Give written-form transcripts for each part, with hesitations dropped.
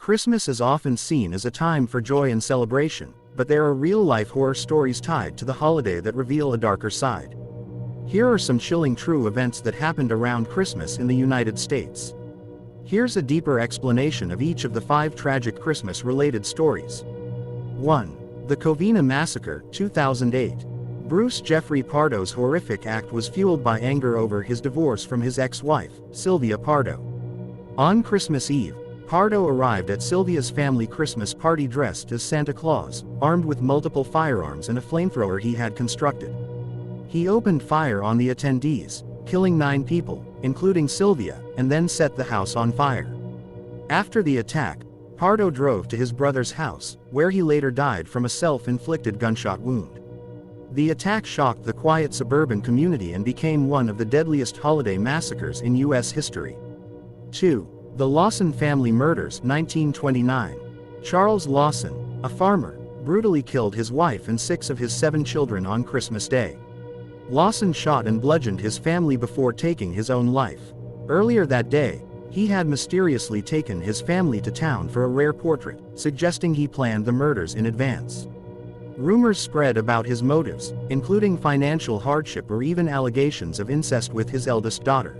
Christmas is often seen as a time for joy and celebration, but there are real-life horror stories tied to the holiday that reveal a darker side. Here are some chilling true events that happened around Christmas in the United States. Here's a deeper explanation of each of the 5 tragic Christmas-related stories. 1. The Covina Massacre, 2008. Bruce Jeffrey Pardo's horrific act was fueled by anger over his divorce from his ex-wife, Sylvia Pardo. On Christmas Eve, Pardo arrived at Sylvia's family Christmas party dressed as Santa Claus, armed with multiple firearms and a flamethrower he had constructed. He opened fire on the attendees, killing 9 people, including Sylvia, and then set the house on fire. After the attack, Pardo drove to his brother's house, where he later died from a self-inflicted gunshot wound. The attack shocked the quiet suburban community and became one of the deadliest holiday massacres in U.S. history. 2. The Lawson family murders, 1929. Charles Lawson, a farmer, brutally killed his wife and 6 of his 7 children on Christmas Day. Lawson shot and bludgeoned his family before taking his own life. Earlier that day, he had mysteriously taken his family to town for a rare portrait, suggesting he planned the murders in advance. Rumors spread about his motives, including financial hardship or even allegations of incest with his eldest daughter.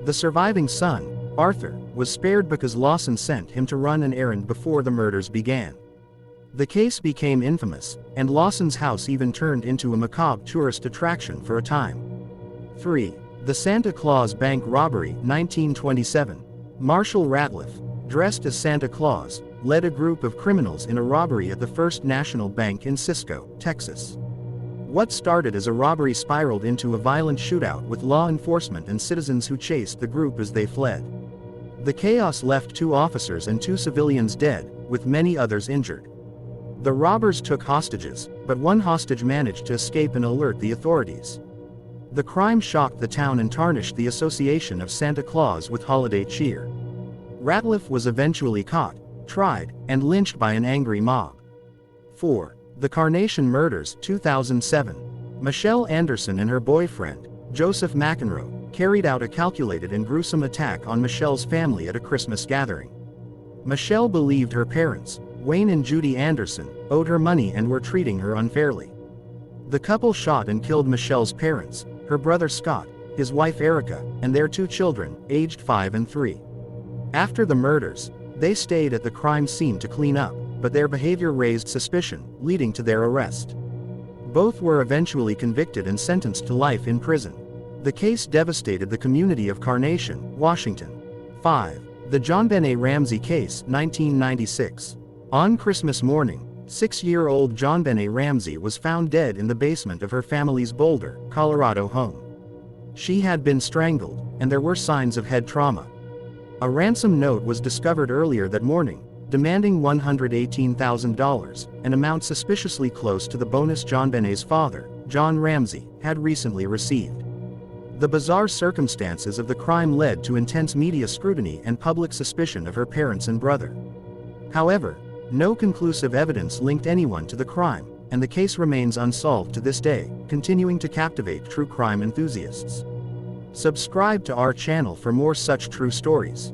The surviving son, Arthur, was spared because Lawson sent him to run an errand before the murders began. The case became infamous, and Lawson's house even turned into a macabre tourist attraction for a time. 3. The Santa Claus Bank Robbery, 1927. Marshall Ratliff, dressed as Santa Claus, led a group of criminals in a robbery at the First National Bank in Cisco, Texas. What started as a robbery spiraled into a violent shootout with law enforcement and citizens who chased the group as they fled. The chaos left 2 officers and 2 civilians dead, with many others injured. The robbers took hostages, but one hostage managed to escape and alert the authorities. The crime shocked the town and tarnished the association of Santa Claus with holiday cheer. Ratliff was eventually caught, tried, and lynched by an angry mob. 4. The Carnation Murders, 2007. Michelle Anderson and her boyfriend, Joseph McEnroe, carried out a calculated and gruesome attack on Michelle's family at a Christmas gathering. Michelle believed her parents, Wayne and Judy Anderson, owed her money and were treating her unfairly. The couple shot and killed Michelle's parents, her brother Scott, his wife Erica, and their 2 children, aged 5 and 3. After the murders, they stayed at the crime scene to clean up, but their behavior raised suspicion, leading to their arrest. Both were eventually convicted and sentenced to life in prison. The case devastated the community of Carnation, Washington. 5. The JonBenét Ramsey case, 1996. On Christmas morning, 6-year-old JonBenét Ramsey was found dead in the basement of her family's Boulder, Colorado home. She had been strangled, and there were signs of head trauma. A ransom note was discovered earlier that morning, demanding $118,000, an amount suspiciously close to the bonus JonBenét's father, John Ramsey, had recently received. The bizarre circumstances of the crime led to intense media scrutiny and public suspicion of her parents and brother. However, no conclusive evidence linked anyone to the crime, and the case remains unsolved to this day, continuing to captivate true crime enthusiasts. Subscribe to our channel for more such true stories.